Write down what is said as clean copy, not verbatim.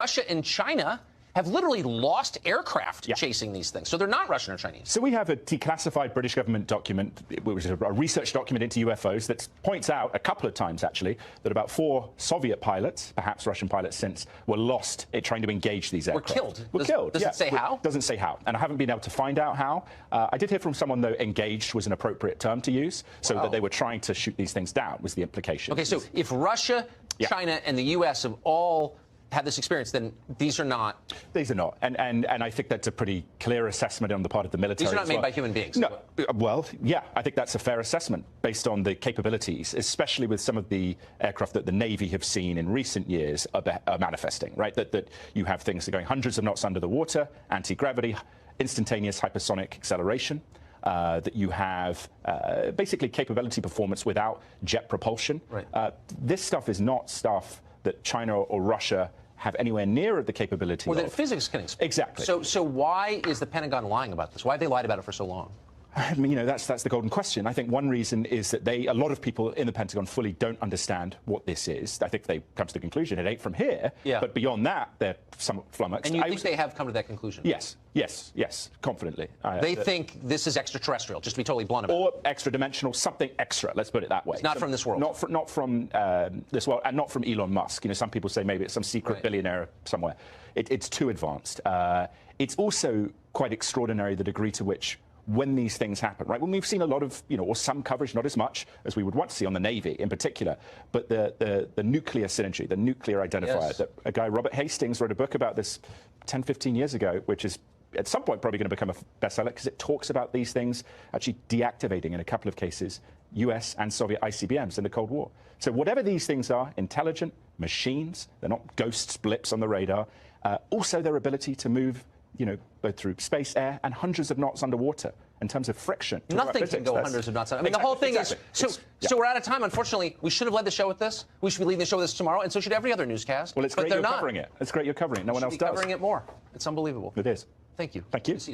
Russia and China have literally lost aircraft chasing these things. So they're not Russian or Chinese. So we have a declassified British government document, which is a research document into UFOs, that points out a couple of times, actually, that about 4 Soviet pilots, perhaps Russian pilots since, were lost trying to engage these aircraft. Were killed. Does it say how? Doesn't say how. And I haven't been able to find out how. I did hear from someone, though, engaged was an appropriate term to use, so that they were trying to shoot these things down, was the implication. Okay, so if Russia, China, and the U.S. have all had this experience, then these are not. These are not. And I think that's a pretty clear assessment on the part of the military. These are not made by human beings. No. Well, yeah, I think that's a fair assessment based on the capabilities, especially with some of the aircraft that the Navy have seen in recent years are manifesting, right? That you have things that are going hundreds of knots under the water, anti-gravity, instantaneous hypersonic acceleration. That you have basically capability performance without jet propulsion. Right. This stuff is not stuff that China or Russia have anywhere near the capability or that of. Physics can explain. Exactly. So why is the Pentagon lying about this? Why have they lied about it for so long? I mean, that's the golden question. I think one reason is that a lot of people in the Pentagon fully don't understand what this is. I think they come to the conclusion it ain't from here. Yeah. But beyond that, they're somewhat flummoxed. And you think they have come to that conclusion? Yes, confidently. They think this is extraterrestrial, just to be totally blunt about it. Or extra-dimensional, something extra, let's put it that way. It's not from this world. Not from this world, and not from Elon Musk. You know, some people say maybe it's some secret billionaire somewhere. It's too advanced. It's also quite extraordinary the degree to which when these things happen, right? When we've seen a lot of, or some coverage, not as much as we would want to see on the Navy in particular, but the nuclear synergy, the nuclear identifier, that a guy, Robert Hastings, wrote a book about this 10, 15 years ago, which is at some point probably going to become a bestseller because it talks about these things actually deactivating, in a couple of cases, US and Soviet ICBMs in the Cold War. So whatever these things are, intelligent machines, they're not ghosts, blips on the radar, also their ability to move both through space, air, and hundreds of knots underwater in terms of friction. Nothing can go hundreds of knots. I mean, the whole thing is... So we're out of time, unfortunately. We should have led the show with this. We should be leading the show with this tomorrow, and so should every other newscast. Well, it's great you're covering it. It's great you're covering it. No one else does. Covering it more. It's unbelievable. It is. Thank you. Thank you.